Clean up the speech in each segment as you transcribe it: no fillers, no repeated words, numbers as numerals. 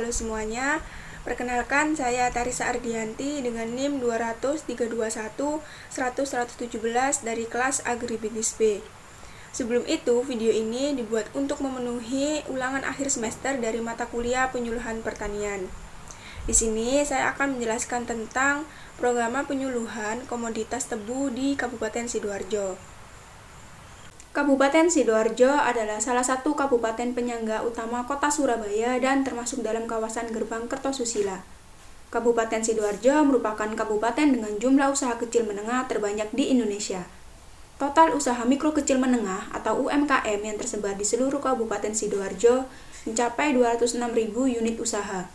Halo semuanya, perkenalkan saya Tarisa Ardianti dengan NIM 200-321-100-117 dari kelas Agribisnis B. Sebelum itu, video ini dibuat untuk memenuhi ulangan akhir semester dari mata kuliah penyuluhan pertanian. Di sini saya akan menjelaskan tentang program penyuluhan komoditas tebu di Kabupaten Sidoarjo. Kabupaten Sidoarjo adalah salah satu kabupaten penyangga utama kota Surabaya dan termasuk dalam kawasan Gerbang Kertosusila. Kabupaten Sidoarjo merupakan kabupaten dengan jumlah usaha kecil menengah terbanyak di Indonesia. Total usaha mikro kecil menengah atau UMKM yang tersebar di seluruh Kabupaten Sidoarjo mencapai 206.000 unit usaha.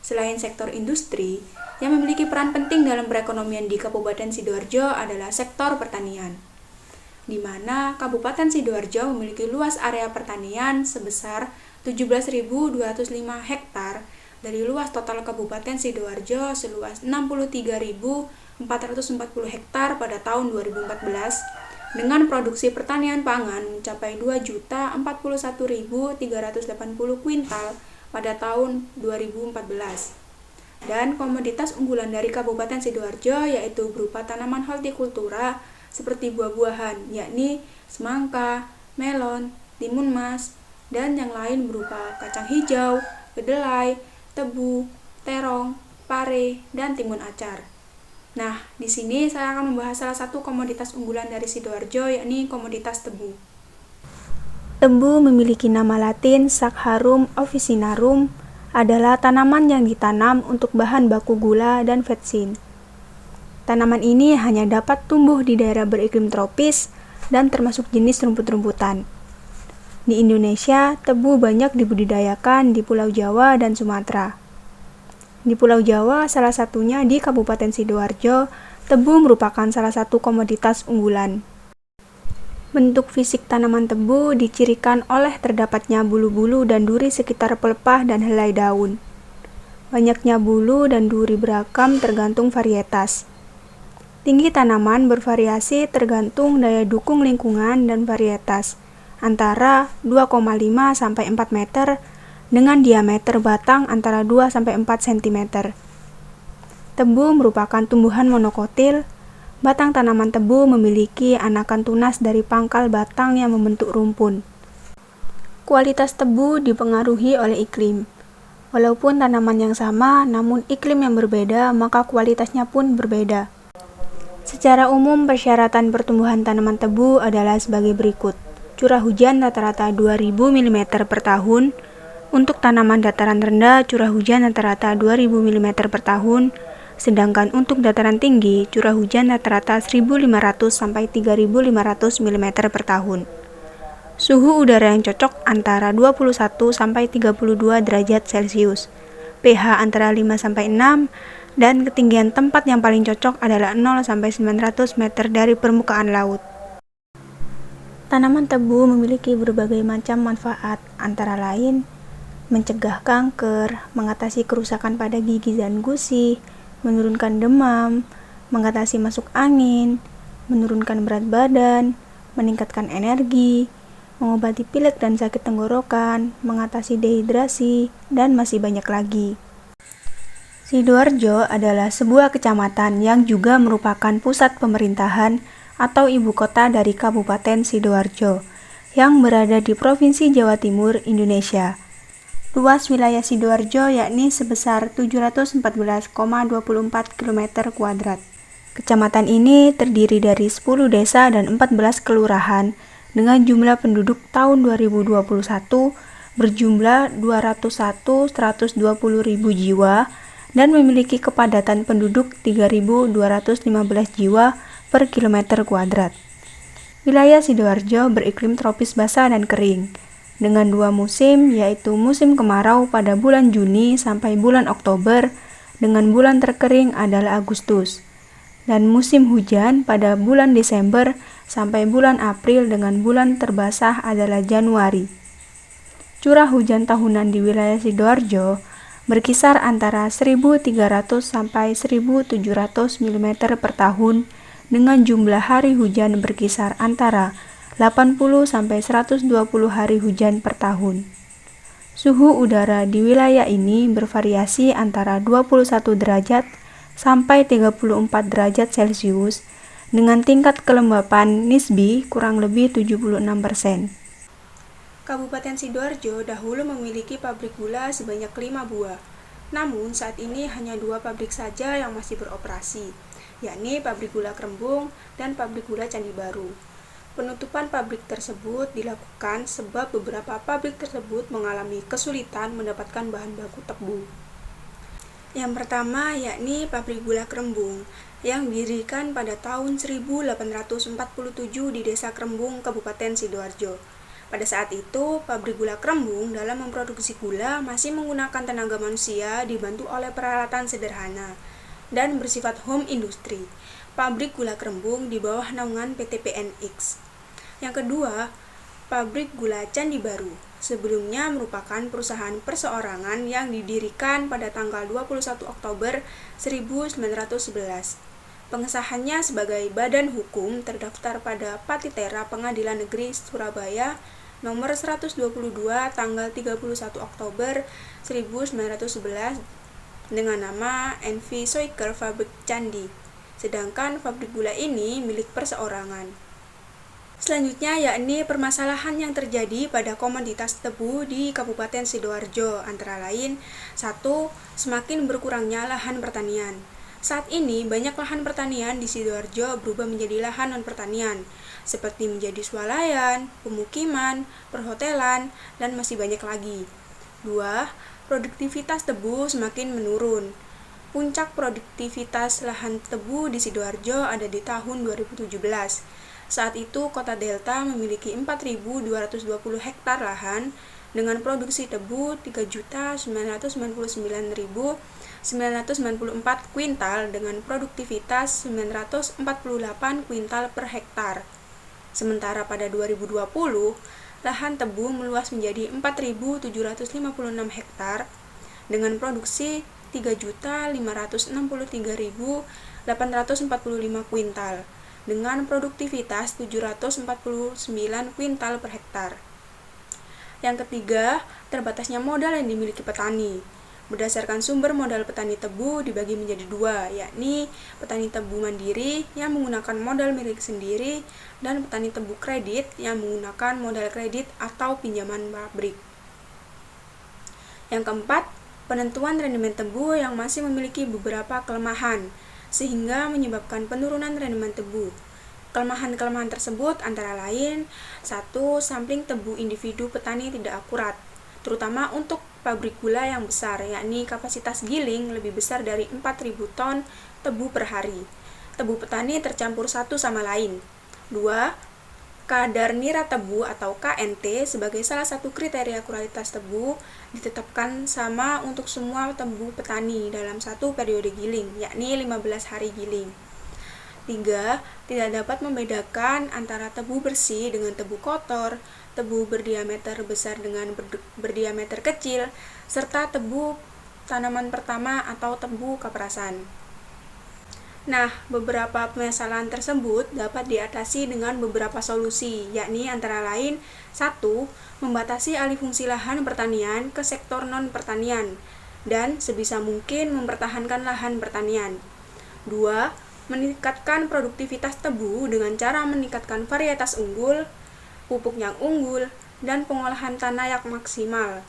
Selain sektor industri, yang memiliki peran penting dalam perekonomian di Kabupaten Sidoarjo adalah sektor pertanian, di mana Kabupaten Sidoarjo memiliki luas area pertanian sebesar 17.205 hektar dari luas total Kabupaten Sidoarjo seluas 63.440 hektar pada tahun 2014 dengan produksi pertanian pangan mencapai 2.041.380 kuintal pada tahun 2014. Dan komoditas unggulan dari Kabupaten Sidoarjo yaitu berupa tanaman hortikultura seperti buah-buahan, yakni semangka, melon, timun mas, dan yang lain berupa kacang hijau, kedelai, tebu, terong, pare, dan timun acar. Nah, di sini saya akan membahas salah satu komoditas unggulan dari Sidoarjo, yakni komoditas tebu. Tebu memiliki nama latin Sakharum officinarum, adalah tanaman yang ditanam untuk bahan baku gula dan vetsin. Tanaman ini hanya dapat tumbuh di daerah beriklim tropis dan termasuk jenis rumput-rumputan. Di Indonesia, tebu banyak dibudidayakan di Pulau Jawa dan Sumatera. Di Pulau Jawa, salah satunya di Kabupaten Sidoarjo, tebu merupakan salah satu komoditas unggulan. Bentuk fisik tanaman tebu dicirikan oleh terdapatnya bulu-bulu dan duri sekitar pelepah dan helai daun. Banyaknya bulu dan duri beragam tergantung varietas. Tinggi tanaman bervariasi tergantung daya dukung lingkungan dan varietas, antara 2,5 sampai 4 meter dengan diameter batang antara 2 sampai 4 cm. Tebu merupakan tumbuhan monokotil. Batang tanaman tebu memiliki anakan tunas dari pangkal batang yang membentuk rumpun. Kualitas tebu dipengaruhi oleh iklim. Walaupun tanaman yang sama, namun iklim yang berbeda, maka kualitasnya pun berbeda. Secara umum, persyaratan pertumbuhan tanaman tebu adalah sebagai berikut. Curah hujan rata-rata 2.000 mm per tahun. Untuk tanaman dataran rendah, curah hujan rata-rata 2.000 mm per tahun. Sedangkan untuk dataran tinggi, curah hujan rata-rata 1.500 sampai 3.500 mm per tahun. Suhu udara yang cocok antara 21 sampai 32 derajat Celcius. pH antara 5 sampai 6 dan ketinggian tempat yang paling cocok adalah 0 sampai 900 meter dari permukaan laut. Tanaman tebu memiliki berbagai macam manfaat, antara lain mencegah kanker, mengatasi kerusakan pada gigi dan gusi, menurunkan demam, mengatasi masuk angin, menurunkan berat badan, meningkatkan energi, mengobati pilek dan sakit tenggorokan, mengatasi dehidrasi, dan masih banyak lagi. Sidoarjo adalah sebuah kecamatan yang juga merupakan pusat pemerintahan atau ibu kota dari Kabupaten Sidoarjo yang berada di Provinsi Jawa Timur, Indonesia. Luas wilayah Sidoarjo yakni sebesar 714,24 km². Kecamatan ini terdiri dari 10 desa dan 14 kelurahan dengan jumlah penduduk tahun 2021 berjumlah 201.120.000 jiwa dan memiliki kepadatan penduduk 3.215 jiwa per kilometer kuadrat. Wilayah Sidoarjo beriklim tropis basah dan kering, dengan 2 musim, yaitu musim kemarau pada bulan Juni sampai bulan Oktober, dengan bulan terkering adalah Agustus, dan musim hujan pada bulan Desember sampai bulan April dengan bulan terbasah adalah Januari. Curah hujan tahunan di wilayah Sidoarjo berkisar antara 1.300 sampai 1.700 mm per tahun dengan jumlah hari hujan berkisar antara 80 sampai 120 hari hujan per tahun. Suhu udara di wilayah ini bervariasi antara 21 derajat sampai 34 derajat Celcius dengan tingkat kelembapan nisbi kurang lebih 76%. Kabupaten Sidoarjo dahulu memiliki pabrik gula sebanyak 5 buah. Namun saat ini hanya 2 pabrik saja yang masih beroperasi, yakni pabrik gula Krembung dan pabrik gula Candi Baru. Penutupan pabrik tersebut dilakukan sebab beberapa pabrik tersebut mengalami kesulitan mendapatkan bahan baku tebu. Yang pertama yakni pabrik gula Krembung yang didirikan pada tahun 1847 di Desa Krembung, Kabupaten Sidoarjo. Pada saat itu, pabrik gula Krembung dalam memproduksi gula masih menggunakan tenaga manusia dibantu oleh peralatan sederhana dan bersifat home industry. Pabrik gula Krembung di bawah naungan PT PNX. Yang kedua, pabrik gula Candi Baru. Sebelumnya merupakan perusahaan perseorangan yang didirikan pada tanggal 21 Oktober 1911. Pengesahannya sebagai badan hukum terdaftar pada Patitera Pengadilan Negeri Surabaya nomor 122 tanggal 31 Oktober 1911 dengan nama NV Soiker Fabrik Candi. Sedangkan pabrik gula ini milik perseorangan. Selanjutnya yakni permasalahan yang terjadi pada komoditas tebu di Kabupaten Sidoarjo, antara lain 1. Semakin berkurangnya lahan pertanian. Saat ini banyak lahan pertanian di Sidoarjo berubah menjadi lahan non-pertanian, seperti menjadi swalayan, pemukiman, perhotelan, dan masih banyak lagi. 2. Produktivitas tebu semakin menurun. Puncak produktivitas lahan tebu di Sidoarjo ada di tahun 2017. Saat itu, Kota Delta memiliki 4.220 hektar lahan dengan produksi tebu 3.999.994 kuintal dengan produktivitas 948 kuintal per hektar. Sementara pada 2020, lahan tebu meluas menjadi 4.756 hektar dengan produksi 3.563.845 kuintal dengan produktivitas 749 kuintal per hektar. Yang ketiga, terbatasnya modal yang dimiliki petani. Berdasarkan sumber modal petani tebu dibagi menjadi 2, yakni petani tebu mandiri yang menggunakan modal milik sendiri dan petani tebu kredit yang menggunakan modal kredit atau pinjaman pabrik. Yang keempat, penentuan rendemen tebu yang masih memiliki beberapa kelemahan, sehingga menyebabkan penurunan rendemen tebu. Kelemahan-kelemahan tersebut antara lain 1. Sampling tebu individu petani tidak akurat, terutama untuk pabrik gula yang besar, yakni kapasitas giling lebih besar dari 4.000 ton tebu per hari. Tebu petani tercampur satu sama lain. 2. Kadar nira tebu atau KNT sebagai salah satu kriteria kualitas tebu ditetapkan sama untuk semua tebu petani dalam satu periode giling, yakni 15 hari giling. 3. Tidak dapat membedakan antara tebu bersih dengan tebu kotor, tebu berdiameter besar dengan berdiameter kecil, serta tebu tanaman pertama atau tebu kaperasan. Nah, beberapa permasalahan tersebut dapat diatasi dengan beberapa solusi, yakni antara lain 1. Membatasi alih fungsi lahan pertanian ke sektor non-pertanian, dan sebisa mungkin mempertahankan lahan pertanian. 2. Meningkatkan produktivitas tebu dengan cara meningkatkan varietas unggul, pupuk yang unggul, dan pengolahan tanah yang maksimal,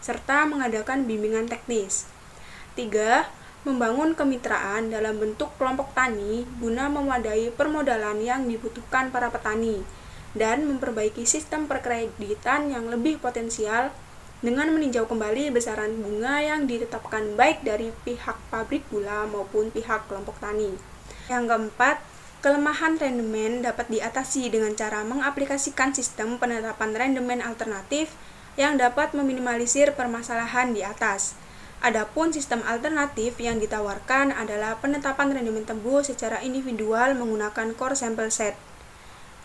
serta mengadakan bimbingan teknis. 3. Membangun kemitraan dalam bentuk kelompok tani guna memadai permodalan yang dibutuhkan para petani dan memperbaiki sistem perkreditan yang lebih potensial dengan meninjau kembali besaran bunga yang ditetapkan baik dari pihak pabrik gula maupun pihak kelompok tani. Yang keempat, kelemahan rendemen dapat diatasi dengan cara mengaplikasikan sistem penetapan rendemen alternatif yang dapat meminimalisir permasalahan di atas. Adapun sistem alternatif yang ditawarkan adalah penetapan rendemen tebu secara individual menggunakan core sample set.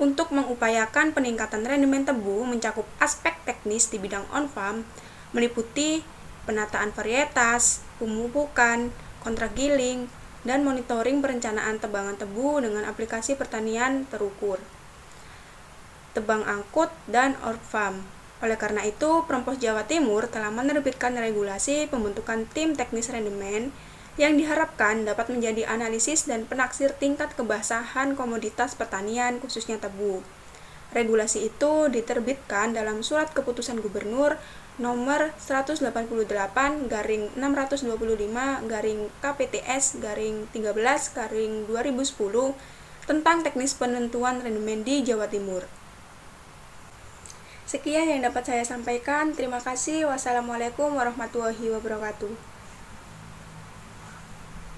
Untuk mengupayakan peningkatan rendemen tebu mencakup aspek teknis di bidang on-farm, meliputi penataan varietas, pemupukan, kontrak giling, dan monitoring perencanaan tebangan tebu dengan aplikasi pertanian terukur, tebang angkut, dan on-farm. Oleh karena itu, Pempros Jawa Timur telah menerbitkan regulasi pembentukan tim teknis rendemen yang diharapkan dapat menjadi analisis dan penaksir tingkat kebasahan komoditas pertanian, khususnya tebu. Regulasi itu diterbitkan dalam Surat Keputusan Gubernur nomor 188-625-KPTS-13-2010 tentang teknis penentuan rendemen di Jawa Timur. Sekian yang dapat saya sampaikan. Terima kasih. Wassalamualaikum warahmatullahi wabarakatuh.